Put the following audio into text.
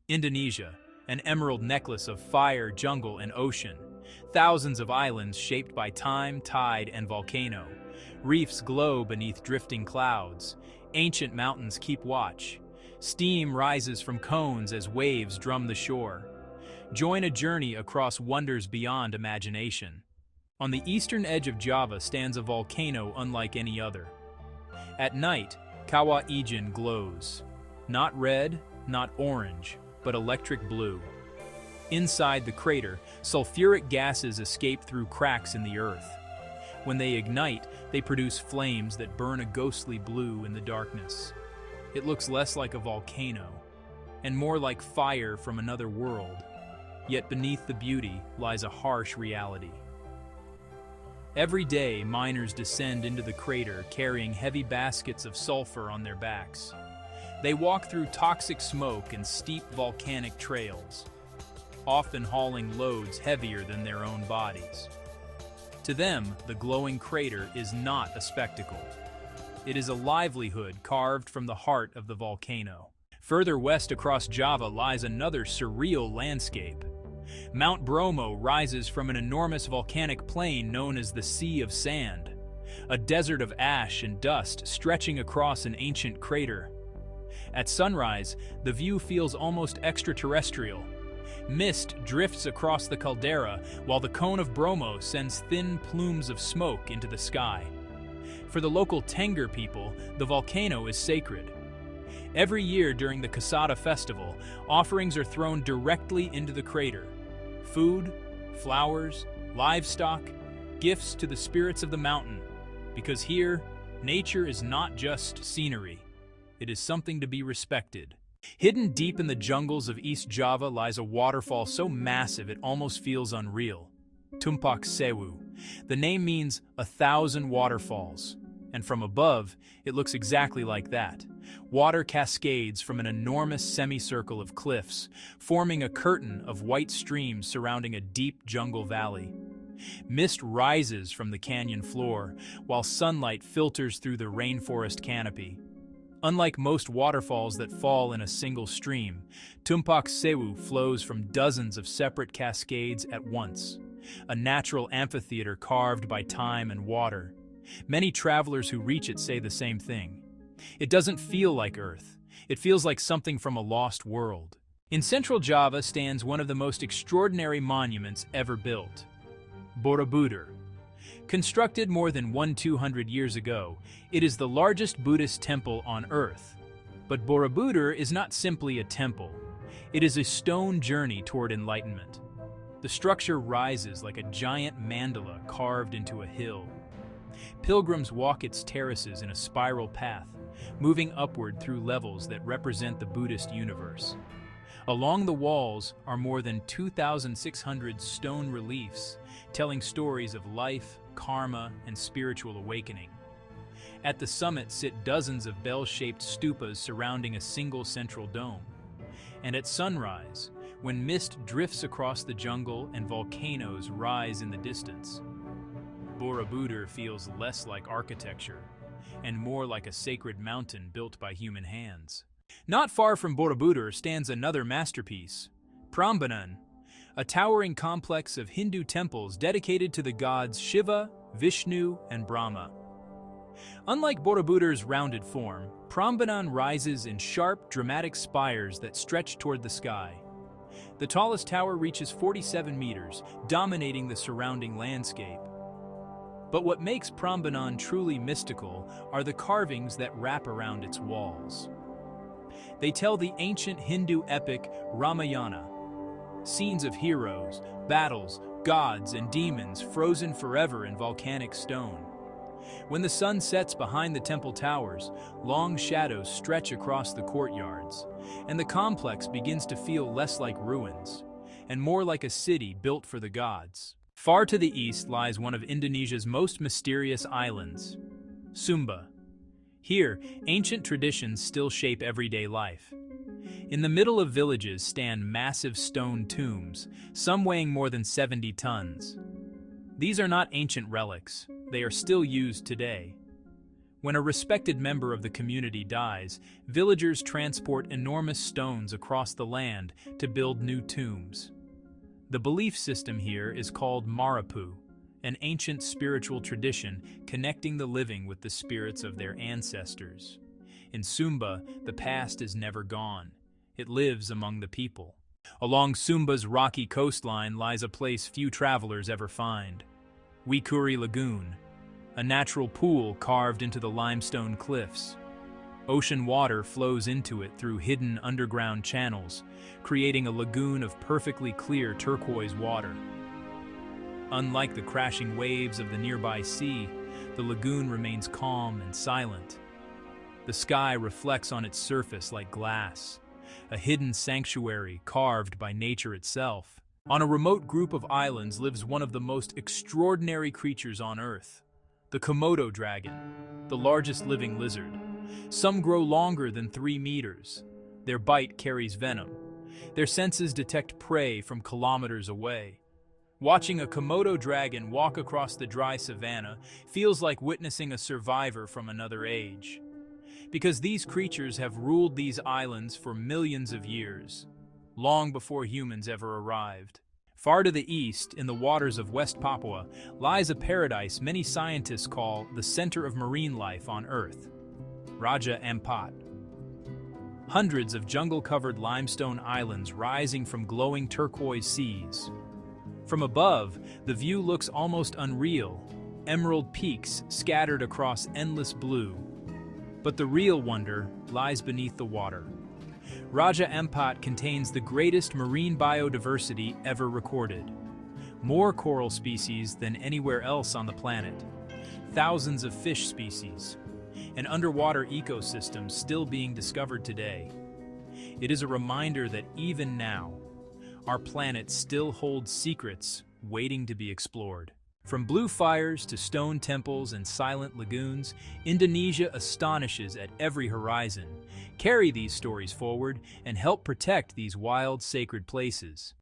Indonesia, an emerald necklace of fire, jungle, and ocean. Thousands of islands shaped by time, tide, and volcano. Reefs glow beneath drifting clouds. Ancient mountains keep watch. Steam rises from cones as waves drum the shore. Join a journey across wonders beyond imagination. On the eastern edge of Java stands a volcano unlike any other. At night, Kawah Ijen glows. Not red, not orange, but electric blue. Inside the crater, sulfuric gases escape through cracks in the earth. When they ignite, they produce flames that burn a ghostly blue in the darkness. It looks less like a volcano, and more like fire from another world. Yet beneath the beauty lies a harsh reality. Every day, miners descend into the crater carrying heavy baskets of sulfur on their backs. They walk through toxic smoke and steep volcanic trails, often hauling loads heavier than their own bodies. To them, the glowing crater is not a spectacle. It is a livelihood carved from the heart of the volcano. Further west across Java lies another surreal landscape. Mount Bromo rises from an enormous volcanic plain known as the Sea of Sand, a desert of ash and dust stretching across an ancient crater. At sunrise, the view feels almost extraterrestrial. Mist drifts across the caldera, while the cone of Bromo sends thin plumes of smoke into the sky. For the local Tengger people, the volcano is sacred. Every year during the Kasada festival, offerings are thrown directly into the crater. Food, flowers, livestock, gifts to the spirits of the mountain. Because here, nature is not just scenery. It is something to be respected. Hidden deep in the jungles of East Java lies a waterfall so massive it almost feels unreal. Tumpak Sewu. The name means 1,000 waterfalls, and from above, it looks exactly like that. Water cascades from an enormous semicircle of cliffs, forming a curtain of white streams surrounding a deep jungle valley. Mist rises from the canyon floor, while sunlight filters through the rainforest canopy. Unlike most waterfalls that fall in a single stream, Tumpak Sewu flows from dozens of separate cascades at once, a natural amphitheater carved by time and water. Many travelers who reach it say the same thing. It doesn't feel like Earth. It feels like something from a lost world. In central Java stands one of the most extraordinary monuments ever built, Borobudur. Constructed more than 200 years ago, it is the largest Buddhist temple on Earth. But Borobudur is not simply a temple. It is a stone journey toward enlightenment. The structure rises like a giant mandala carved into a hill. Pilgrims walk its terraces in a spiral path, moving upward through levels that represent the Buddhist universe. Along the walls are more than 2,600 stone reliefs, telling stories of life, karma, and spiritual awakening. At the summit sit dozens of bell-shaped stupas surrounding a single central dome. And at sunrise, when mist drifts across the jungle and volcanoes rise in the distance, Borobudur feels less like architecture and more like a sacred mountain built by human hands. Not far from Borobudur stands another masterpiece, Prambanan, a towering complex of Hindu temples dedicated to the gods Shiva, Vishnu, and Brahma. Unlike Borobudur's rounded form, Prambanan rises in sharp, dramatic spires that stretch toward the sky. The tallest tower reaches 47 meters, dominating the surrounding landscape. But what makes Prambanan truly mystical are the carvings that wrap around its walls. They tell the ancient Hindu epic Ramayana, scenes of heroes, battles, gods, and demons frozen forever in volcanic stone. When the sun sets behind the temple towers, long shadows stretch across the courtyards, and the complex begins to feel less like ruins, and more like a city built for the gods. Far to the east lies one of Indonesia's most mysterious islands, Sumba. Here, ancient traditions still shape everyday life. In the middle of villages stand massive stone tombs, some weighing more than 70 tons. These are not ancient relics, they are still used today. When a respected member of the community dies, villagers transport enormous stones across the land to build new tombs. The belief system here is called Marapu, an ancient spiritual tradition connecting the living with the spirits of their ancestors. In Sumba, the past is never gone. It lives among the people. Along Sumba's rocky coastline lies a place few travelers ever find: Wikuri Lagoon, a natural pool carved into the limestone cliffs. Ocean water flows into it through hidden underground channels, creating a lagoon of perfectly clear turquoise water. Unlike the crashing waves of the nearby sea, the lagoon remains calm and silent. The sky reflects on its surface like glass, a hidden sanctuary carved by nature itself. On a remote group of islands lives one of the most extraordinary creatures on Earth: the Komodo dragon, the largest living lizard. Some grow longer than 3 meters. Their bite carries venom. Their senses detect prey from kilometers away. Watching a Komodo dragon walk across the dry savanna feels like witnessing a survivor from another age. Because these creatures have ruled these islands for millions of years, long before humans ever arrived. Far to the east, in the waters of West Papua, lies a paradise many scientists call the center of marine life on Earth: Raja Ampat. Hundreds of jungle-covered limestone islands rising from glowing turquoise seas. From above, the view looks almost unreal: emerald peaks scattered across endless blue. But the real wonder lies beneath the water. Raja Ampat contains the greatest marine biodiversity ever recorded. More coral species than anywhere else on the planet. Thousands of fish species. An underwater ecosystem still being discovered today. It is a reminder that even now, our planet still holds secrets waiting to be explored. From blue fires to stone temples and silent lagoons, Indonesia astonishes at every horizon. Carry these stories forward and help protect these wild, sacred places.